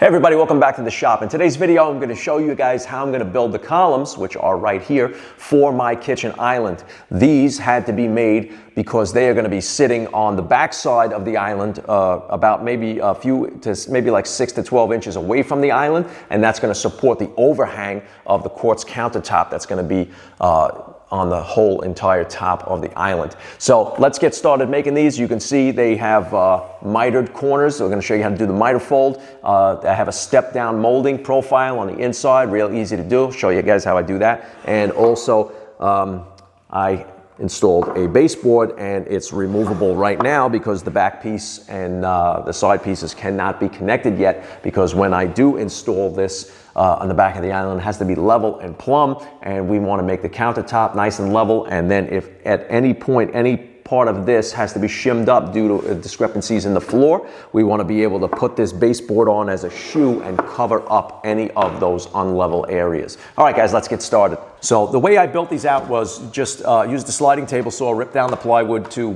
Hey everybody, welcome back to the shop. In today's video, I'm going to show you guys how I'm going to build the columns, which are right here, for my kitchen island. These had to be made because they are going to be sitting on the back side of the island, about maybe like 6 to 12 inches away from the island, and that's going to support the overhang of the quartz countertop that's going to be on the whole entire top of the island. So let's get started making these. You can see they have mitered corners. So we're going to show you how to do the miter fold. I have a step down molding profile on the inside, real easy to do. Show you guys how I do that. And also I installed a baseboard, and it's removable right now because the back piece and the side pieces cannot be connected yet, because when I do install this on the back of the island, it has to be level and plumb, and we want to make the countertop nice and level. And then if at any point any part of this has to be shimmed up due to discrepancies in the floor, we want to be able to put this baseboard on as a shoe and cover up any of those unlevel areas. All right guys, let's get started. So the way I built these out was just use the sliding table saw, rip down the plywood to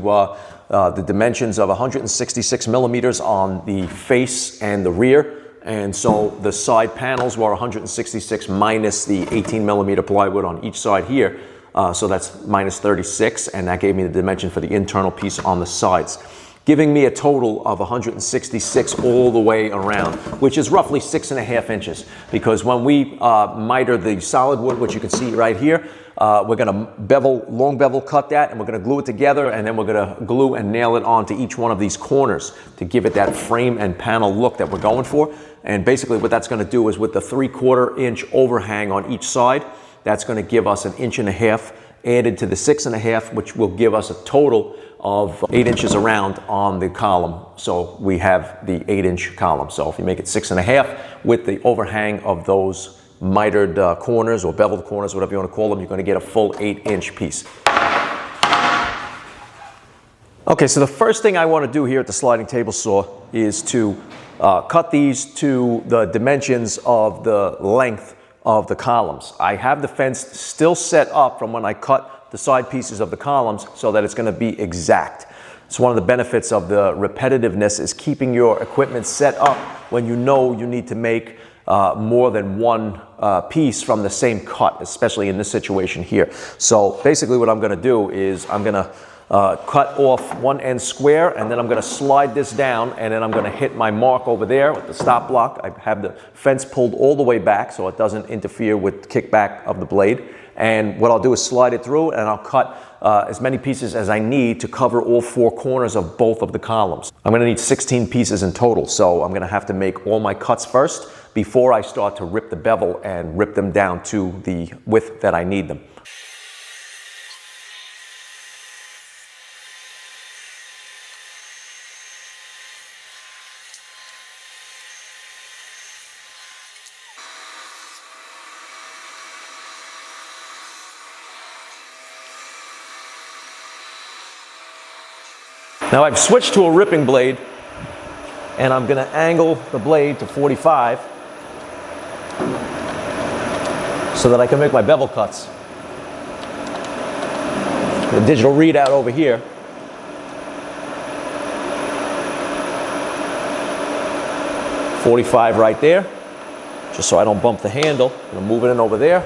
the dimensions of 166 millimeters on the face and the rear. And so the side panels were 166 minus the 18 millimeter plywood on each side here. So that's minus 36, and that gave me the dimension for the internal piece on the sides, giving me a total of 166 all the way around, which is roughly 6.5 inches. Because when we miter the solid wood, which you can see right here, we're going to long bevel cut that, and we're going to glue it together, and then we're going to glue and nail it onto each one of these corners to give it that frame and panel look that we're going for. And basically what that's going to do is, with the 3/4 inch overhang on each side, that's going to give us 1.5 inches added to the 6.5, which will give us a total of 8 inches around on the column. So we have the 8-inch column. So if you make it 6.5 with the overhang of those mitered corners or beveled corners, whatever you want to call them, you're going to get a full 8-inch piece. Okay, so the first thing I want to do here at the sliding table saw is to cut these to the dimensions of the length of the columns. I have the fence still set up from when I cut the side pieces of the columns so that it's going to be exact. It's one of the benefits of the repetitiveness, is keeping your equipment set up when you know you need to make more than one piece from the same cut, especially in this situation here. So basically what I'm going to do is I'm going to cut off one end square, and then I'm going to slide this down, and then I'm going to hit my mark over there with the stop block. I have the fence pulled all the way back so it doesn't interfere with the kickback of the blade. And what I'll do is slide it through, and I'll cut as many pieces as I need to cover all 4 corners of both of the columns. I'm going to need 16 pieces in total, so I'm going to have to make all my cuts first before I start to rip the bevel and rip them down to the width that I need them. Now I've switched to a ripping blade, and I'm going to angle the blade to 45 so that I can make my bevel cuts. The digital readout over here. .45 right there, just so I don't bump the handle. I'm going to move it in over there.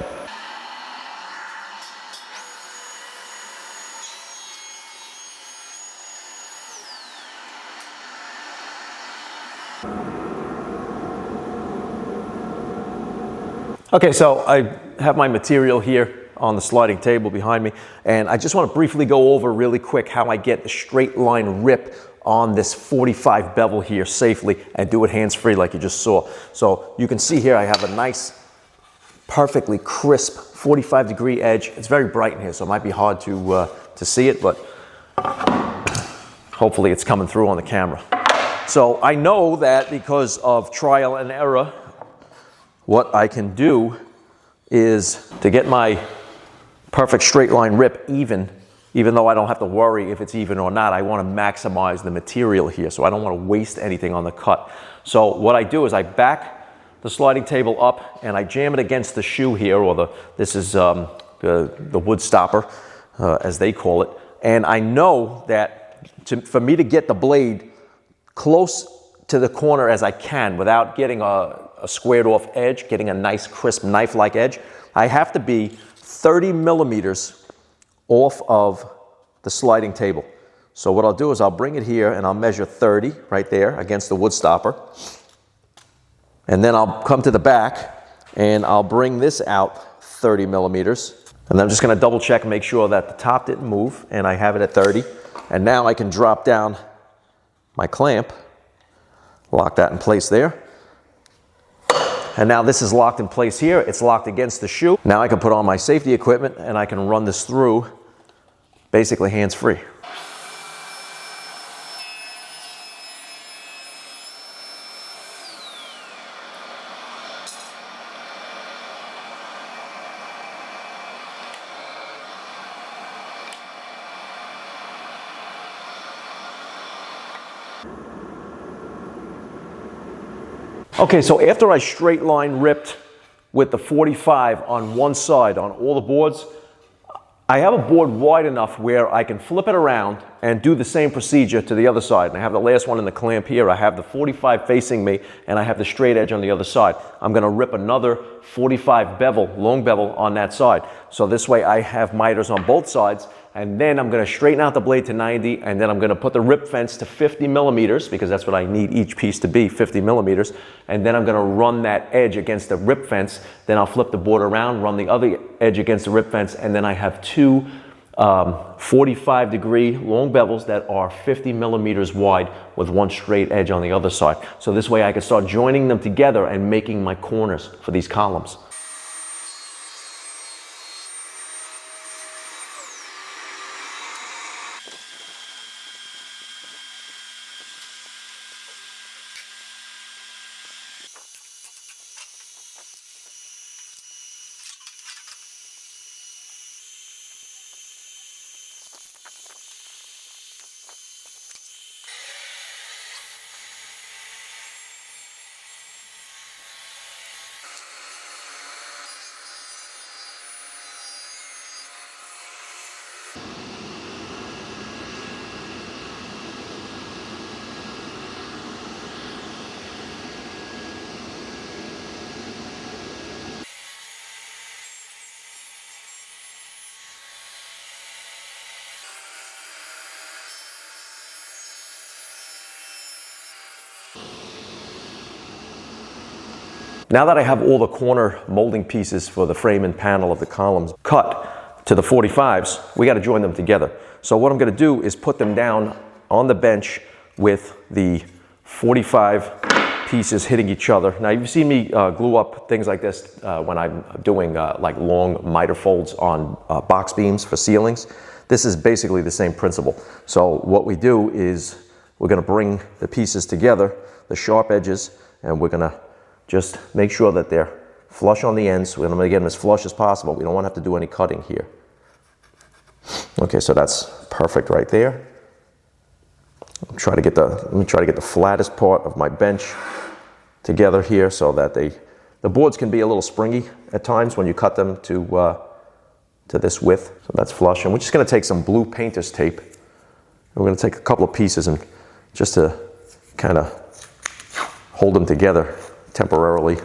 Okay, so I have my material here on the sliding table behind me, and I just want to briefly go over really quick how I get a straight line rip on this 45 bevel here safely and do it hands-free like you just saw. So you can see here I have a nice, perfectly crisp 45-degree edge. It's very bright in here, so it might be hard to see it, but hopefully it's coming through on the camera. So I know that because of trial and error, what I can do is to get my perfect straight line rip even though I don't have to worry if it's even or not. I want to maximize the material here, so I don't want to waste anything on the cut. So what I do is I back the sliding table up, and I jam it against the shoe here, or this is the wood stopper, as they call it. And I know that for me to get the blade close to the corner as I can without getting a squared off edge, getting a nice crisp knife-like edge. I have to be 30 millimeters off of the sliding table. So what I'll do is I'll bring it here and I'll measure 30 right there against the wood stopper. And then I'll come to the back and I'll bring this out 30 millimeters. And I'm just gonna double check and make sure that the top didn't move and I have it at 30. And now I can drop down my clamp, lock that in place there. And now this is locked in place here. It's locked against the shoe. Now I can put on my safety equipment and I can run this through basically hands-free. Okay, so after I straight line ripped with the 45 on one side on all the boards, I have a board wide enough where I can flip it around and do the same procedure to the other side. And I have the last one in the clamp here. I have the 45 facing me and I have the straight edge on the other side. I'm gonna rip another 45 bevel, long bevel on that side. So this way I have miters on both sides, and then I'm gonna straighten out the blade to 90, and then I'm gonna put the rip fence to 50 millimeters, because that's what I need each piece to be, 50 millimeters. And then I'm gonna run that edge against the rip fence. Then I'll flip the board around, run the other edge against the rip fence, and then I have two 45-degree long bevels that are 50 millimeters wide with one straight edge on the other side. So this way I can start joining them together and making my corners for these columns. Now that I have all the corner molding pieces for the frame and panel of the columns cut to the 45s, we got to join them together. So what I'm going to do is put them down on the bench with the 45 pieces hitting each other. Now you've seen me glue up things like this when I'm doing like long miter folds on box beams for ceilings. This is basically the same principle. So what we do is we're going to bring the pieces together, the sharp edges, and we're going to just make sure that they're flush on the ends. We're going to get them as flush as possible. We don't want to have to do any cutting here. Okay, so that's perfect right there. Let me try to get the flattest part of my bench together here so that the boards can be a little springy at times when you cut them to this width. So that's flush. And we're just going to take some blue painter's tape. And we're going to take a couple of pieces and just to kind of hold them together temporarily.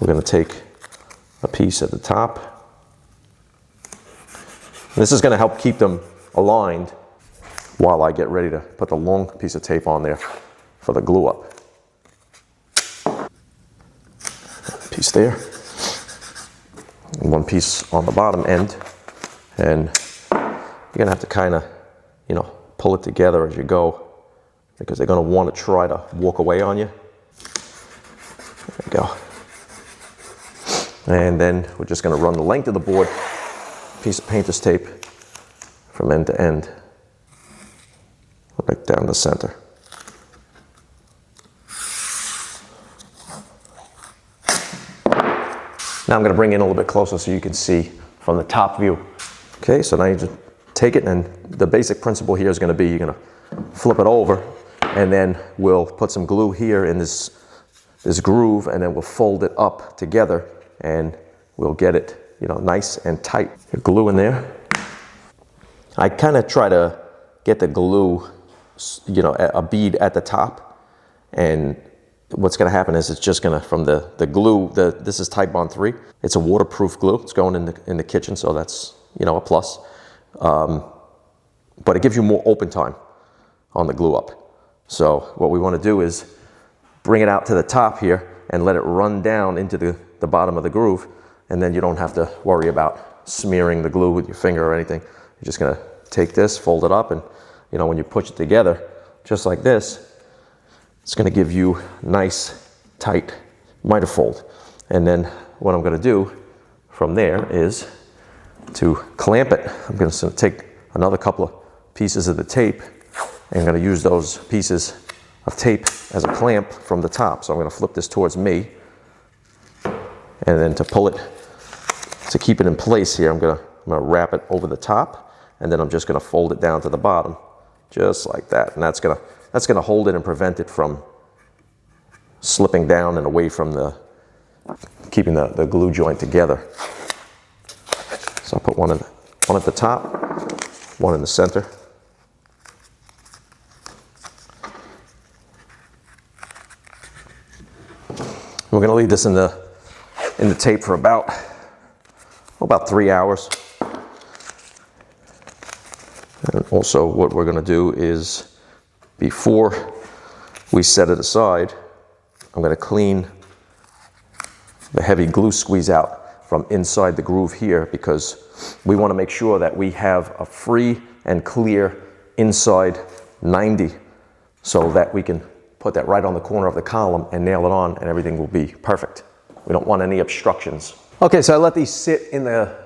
We're going to take a piece at the top. This is going to help keep them aligned while I get ready to put the long piece of tape on there for the glue up. Piece there. And one piece on the bottom end. And you're going to have to kind of, pull it together as you go, because they're going to want to try to walk away on you. There we go. And then we're just going to run the length of the board, piece of painter's tape from end to end, right down the center. Now I'm going to bring it in a little bit closer so you can see from the top view. Okay, so now you just take it, and the basic principle here is going to be you're going to flip it over, and then we'll put some glue here in this groove, and then we'll fold it up together, and we'll get it, nice and tight. Your glue in there. I kind of try to get the glue you know, a bead at the top, and what's going to happen is it's just going to, from the glue, this is Titebond 3. It's a waterproof glue. It's going in the kitchen, so that's, you know, a plus. But it gives you more open time on the glue up. So what we want to do is bring it out to the top here and let it run down into the bottom of the groove, and then you don't have to worry about smearing the glue with your finger or anything. You're just going to take this, fold it up, and you know, when you push it together just like this, it's going to give you nice tight miter fold. And then what I'm going to do from there is to clamp it. I'm going to take another couple of pieces of the tape, and I'm going to use those pieces of tape as a clamp from the top. So I'm going to flip this towards me, and then to pull it, to keep it in place here, I'm going to wrap it over the top, and then I'm just going to fold it down to the bottom, just like that. And that's going to hold it and prevent it from slipping down and away from keeping the glue joint together. So I'll put one at the top, one in the center. We're going to leave this in the tape for about 3 hours. And also what we're going to do is, before we set it aside, I'm going to clean the heavy glue squeeze out from inside the groove here, because we want to make sure that we have a free and clear inside 90, so that we can put that right on the corner of the column and nail it on, and everything will be perfect. We don't want any obstructions. Okay, so I let these sit in the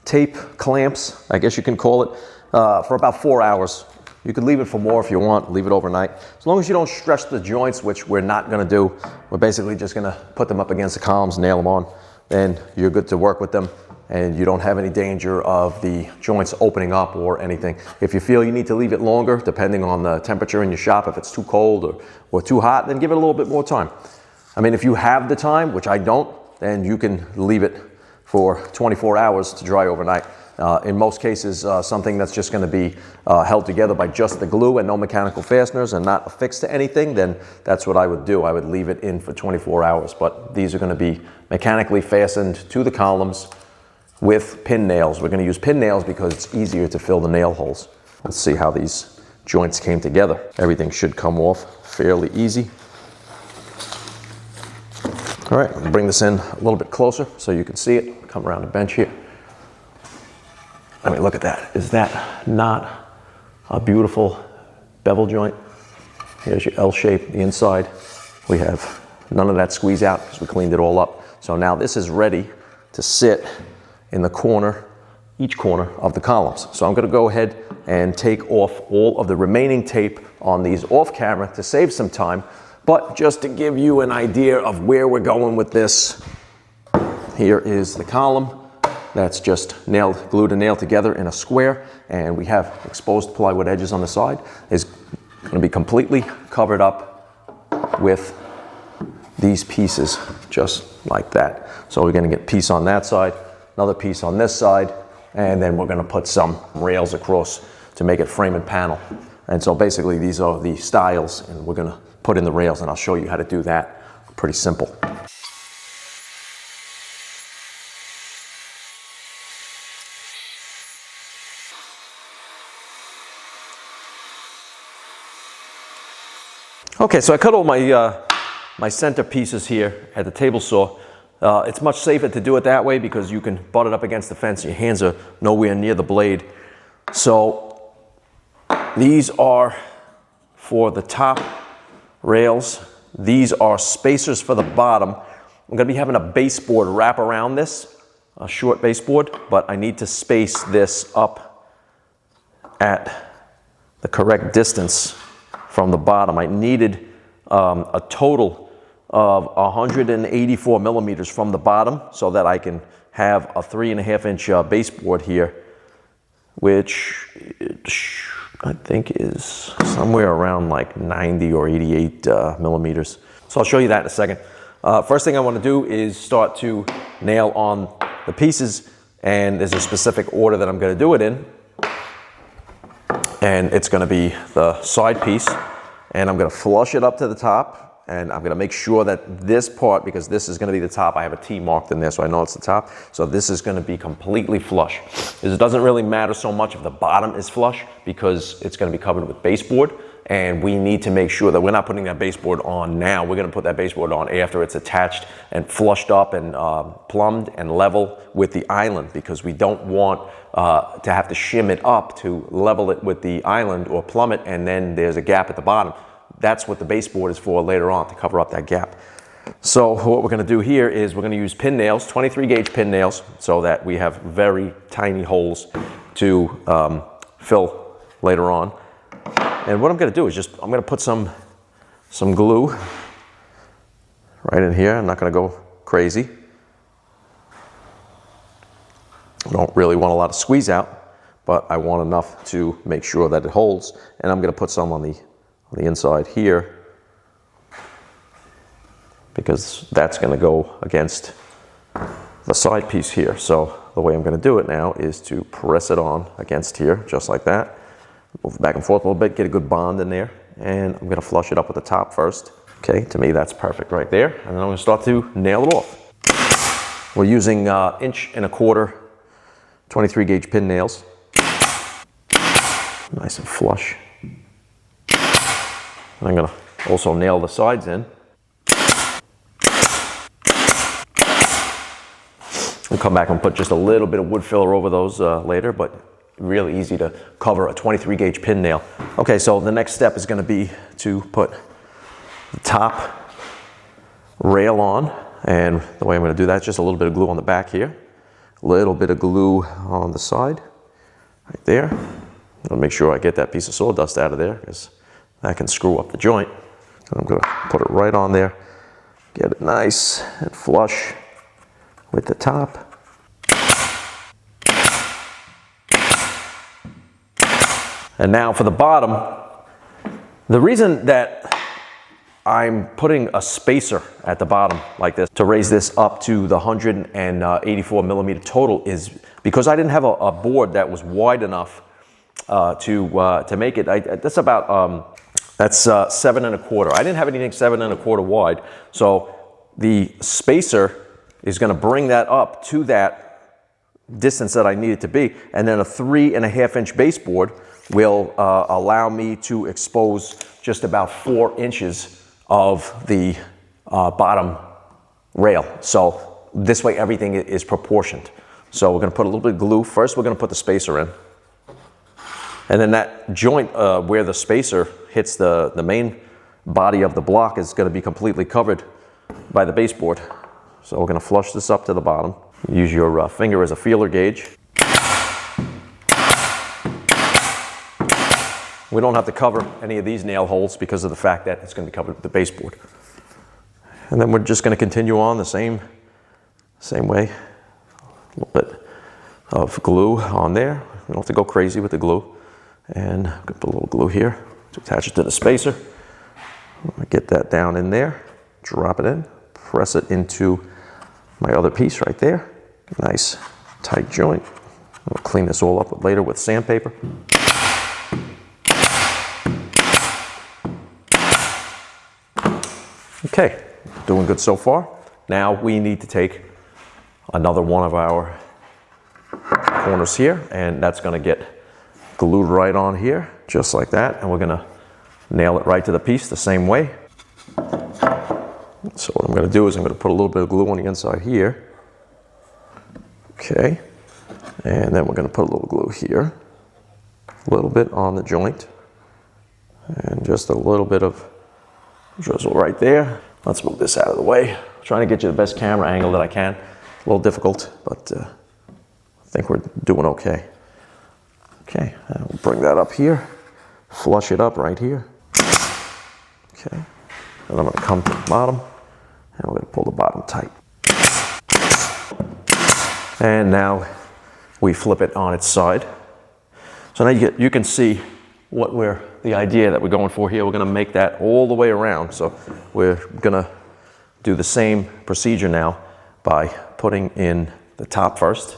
tape clamps, I guess you can call it, for about 4 hours. You could leave it for more if you want, leave it overnight. As long as you don't stretch the joints, which we're not gonna do. We're basically just gonna put them up against the columns, nail them on, and you're good to work with them, and you don't have any danger of the joints opening up or anything. If you feel you need to leave it longer, depending on the temperature in your shop, if it's too cold or too hot, then give it a little bit more time. I mean, if you have the time, which I don't, then you can leave it for 24 hours to dry overnight. In most cases, something that's just going to be held together by just the glue and no mechanical fasteners and not affixed to anything, then that's what I would do. I would leave it in for 24 hours. But these are going to be mechanically fastened to the columns with pin nails. We're going to use pin nails because it's easier to fill the nail holes. Let's see how these joints came together. Everything should come off fairly easy. All right, I'll bring this in a little bit closer so you can see it. Come around the bench here. I mean, look at that. Is that not a beautiful bevel joint? Here's your L shape, the inside. We have none of that squeeze out because we cleaned it all up. So now this is ready to sit in the corner, each corner of the columns. So I'm going to go ahead and take off all of the remaining tape on these off camera to save some time. But just to give you an idea of where we're going with this, here is the column. That's just glued and nailed together in a square, and we have exposed plywood edges on the side. It's going to be completely covered up with these pieces, just like that. So we're going to get a piece on that side, another piece on this side, and then we're going to put some rails across to make it frame and panel. And so basically these are the styles, and we're going to put in the rails, and I'll show you how to do that. Pretty simple. Okay, so I cut all my center pieces here at the table saw. It's much safer to do it that way because you can butt it up against the fence. Your hands are nowhere near the blade. So these are for the top rails. These are spacers for the bottom. I'm going to be having a baseboard wrap around this, a short baseboard, but I need to space this up at the correct distance from the bottom. I needed a total of 184 millimeters from the bottom so that I can have a 3.5 inch baseboard here, which I think is somewhere around like 90 or 88 millimeters. So I'll show you that in a second. First thing I want to do is start to nail on the pieces, and there's a specific order that I'm going to do it in. and it's gonna be the side piece, and I'm gonna flush it up to the top, and I'm gonna make sure that this part, because this is gonna be the top, I have a T marked in there so I know it's the top, so this is gonna be completely flush. It doesn't really matter so much if the bottom is flush, because it's gonna be covered with baseboard, and we need to make sure that we're not putting that baseboard on now. We're gonna put that baseboard on after it's attached and flushed up and plumbed and level with the island, because we don't want to have to shim it up to level it with the island or plumb it, and then there's a gap at the bottom. That's what the baseboard is for later on, to cover up that gap. So what we're gonna do here is we're gonna use pin nails, 23 gauge pin nails, so that we have very tiny holes to fill later on. And what I'm gonna do is I'm gonna put some glue right in here. I'm not gonna go crazy. I don't really want a lot of squeeze out, but I want enough to make sure that it holds. And I'm gonna put some on the inside here, because that's gonna go against the side piece here. So the way I'm gonna do it now is to press it on against here, just like that. Move it back and forth a little bit, get a good bond in there, and I'm gonna flush it up with the top first. Okay, to me that's perfect right there. And then I'm gonna start to nail it off. We're using 1.25" 23 gauge pin nails. Nice and flush. And I'm gonna also nail the sides in. We'll come back and put just a little bit of wood filler over those later, but really easy to cover a 23 gauge pin nail. Okay, so the next step is gonna be to put the top rail on, and the way I'm gonna do that is just a little bit of glue on the back here, a little bit of glue on the side, right there. I'll make sure I get that piece of sawdust out of there, because that can screw up the joint. So I'm gonna put it right on there, get it nice and flush with the top. And now for the bottom, the reason that I'm putting a spacer at the bottom like this to raise this up to the 184 millimeter total is because I didn't have a board that was wide enough to make it. That's about, that's 7 1/4. I didn't have anything 7 1/4 wide. So the spacer is gonna bring that up to that distance that I need it to be. And then a 3.5 inch baseboard will allow me to expose just about 4 inches of the bottom rail. So this way everything is proportioned. So we're gonna put a little bit of glue. First we're gonna put the spacer in. And then that joint where the spacer hits the main body of the block is gonna be completely covered by the baseboard. So we're gonna flush this up to the bottom. Use your finger as a feeler gauge. We don't have to cover any of these nail holes because of the fact that it's going to be covered with the baseboard. And then we're just going to continue on the same way. A little bit of glue on there. We don't have to go crazy with the glue. And I'm going to put a little glue here to attach it to the spacer. Get that down in there, drop it in, press it into my other piece right there. Nice tight joint. We'll clean this all up later with sandpaper. Okay, doing good so far. Now we need to take another one of our corners here, and that's gonna get glued right on here, just like that, and we're gonna nail it right to the piece the same way. So what I'm gonna do is I'm gonna put a little bit of glue on the inside here. Okay, and then we're gonna put a little glue here, a little bit on the joint, and just a little bit of drizzle right there. Let's move this out of the way. I'm trying to get you the best camera angle that I can. A little difficult, but I think we're doing okay. Okay, we'll bring that up here, flush it up right here. Okay, and I'm gonna come to the bottom, and we're gonna pull the bottom tight. And now we flip it on its side. So now you can see the idea that we're going for here. We're gonna make that all the way around. So we're gonna do the same procedure now by putting in the top first.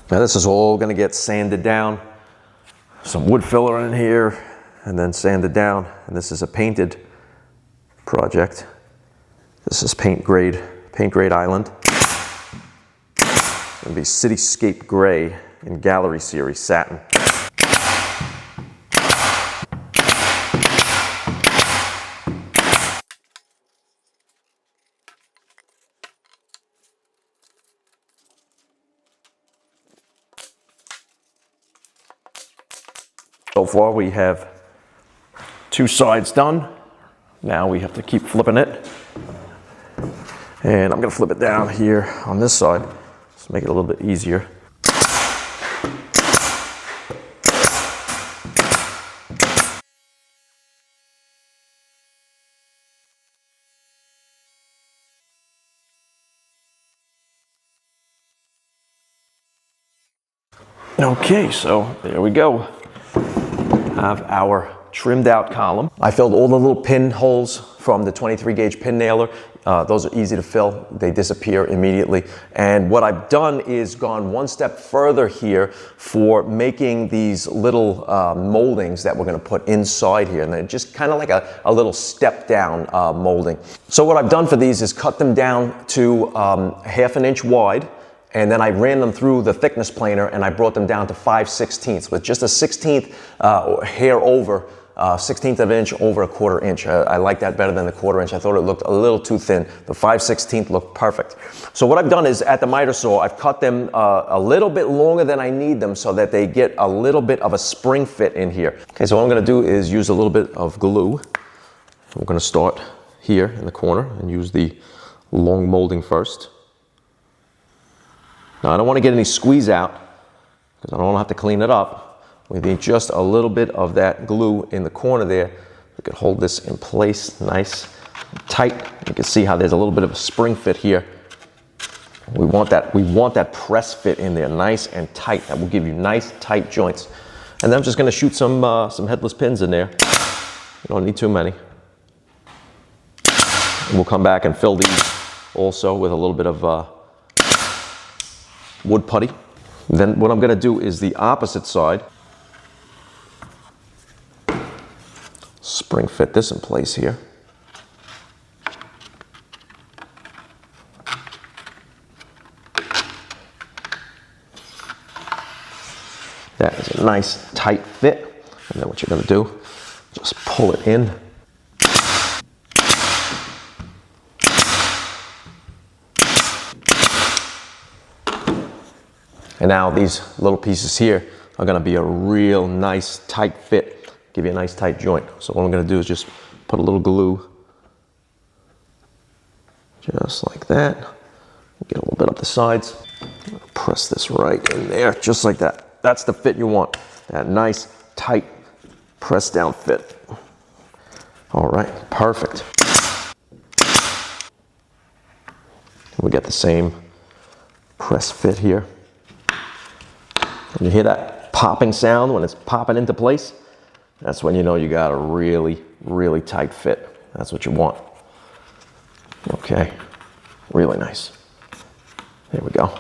Now this is all gonna get sanded down some wood filler in here and then sand it down. And this is a painted project. This is paint grade island. It's gonna be Cityscape Gray in Gallery Series satin. So far we have 2 sides done. Now we have to keep flipping it. And I'm gonna flip it down here on this side, just make it a little bit easier. Okay, so there we go. Have our trimmed out column. I filled all the little pin holes from the 23 gauge pin nailer. Those are easy to fill. They disappear immediately. And what I've done is gone one step further here for making these little moldings that we're gonna put inside here. And they're just kind of like a little step down molding. So what I've done for these is cut them down to 1/2 inch wide. And then I ran them through the thickness planer and I brought them down to 5/16 with just a 16th hair over, 16th of an inch over a 1/4 inch. I like that better than the 1/4 inch. I thought it looked a little too thin. The 5/16 looked perfect. So what I've done is at the miter saw, I've cut them a little bit longer than I need them so that they get a little bit of a spring fit in here. Okay, so what I'm gonna do is use a little bit of glue. We're gonna start here in the corner and use the long molding first. Now I don't want to get any squeeze out because I don't want to have to clean it up. We need just a little bit of that glue in the corner there. We can hold this in place nice and tight. You can see how there's a little bit of a spring fit here. We want that press fit in there, nice and tight. That will give you nice tight joints. And then I'm just going to shoot some headless pins in there. You don't need too many. And we'll come back and fill these also with a little bit of wood putty. Then what I'm going to do is the opposite side. Spring fit this in place here. That is a nice tight fit. And then what you're going to do, just pull it in. And now these little pieces here are going to be a real nice tight fit, give you a nice tight joint. So what I'm going to do is just put a little glue, just like that. Get a little bit up the sides. Press this right in there, just like that. That's the fit you want, that nice tight press down fit. All right, perfect. We get the same press fit here. You hear that popping sound when it's popping into place? That's when you know you got a really, really tight fit. That's what you want. Okay, really nice. There we go.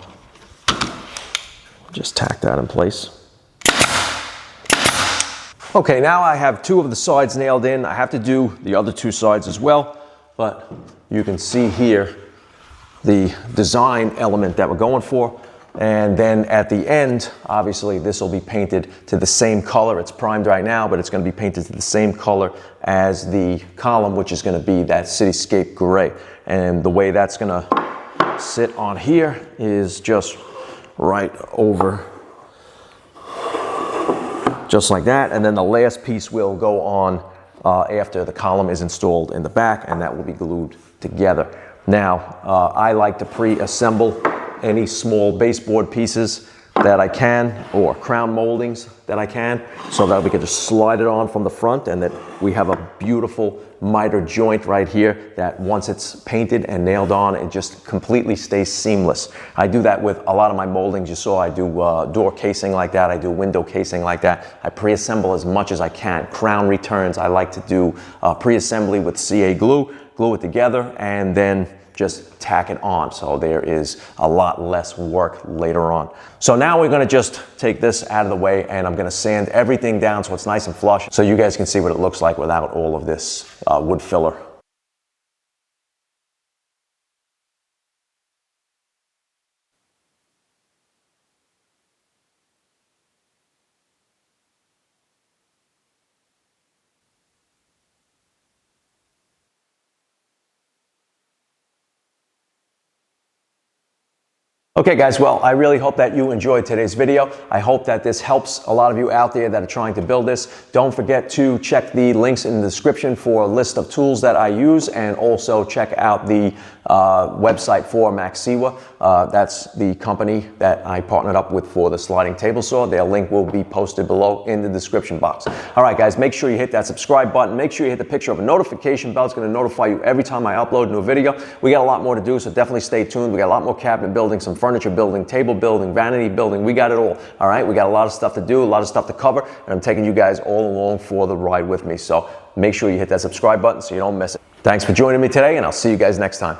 Just tack that in place. Okay, now I have 2 of the sides nailed in. I have to do the other 2 sides as well, but you can see here the design element that we're going for. And then at the end, obviously this will be painted to the same color. It's primed right now, but it's going to be painted to the same color as the column, which is going to be that Cityscape Gray. And the way that's going to sit on here is just right over, just like that. And then the last piece will go on after the column is installed in the back, and that will be glued together. Now, I like to pre-assemble any small baseboard pieces that I can, or crown moldings that I can, so that we can just slide it on from the front, and that we have a beautiful miter joint right here that once it's painted and nailed on, it just completely stays seamless. I do that with a lot of my moldings. You saw I do door casing like that. I do window casing like that. I pre-assemble as much as I can. Crown returns, I like to do pre-assembly with CA glue it together, and then just tack it on. So there is a lot less work later on. So now we're gonna just take this out of the way, and I'm gonna sand everything down so it's nice and flush, so you guys can see what it looks like without all of this wood filler. Okay guys, well, I really hope that you enjoyed today's video. I hope that this helps a lot of you out there that are trying to build this. Don't forget to check the links in the description for a list of tools that I use, and also check out the website for Maxiwa. That's the company that I partnered up with for the sliding table saw. Their link will be posted below in the description box. All right guys, make sure you hit that subscribe button. Make sure you hit the picture of a notification bell. It's going to notify you every time I upload a new video. We got a lot more to do, so definitely stay tuned. We got a lot more cabinet building, some furniture building, table building, vanity building. We got it all. All right, we got a lot of stuff to do, a lot of stuff to cover, and I'm taking you guys all along for the ride with me. So make sure you hit that subscribe button so you don't miss it. Thanks for joining me today, and I'll see you guys next time.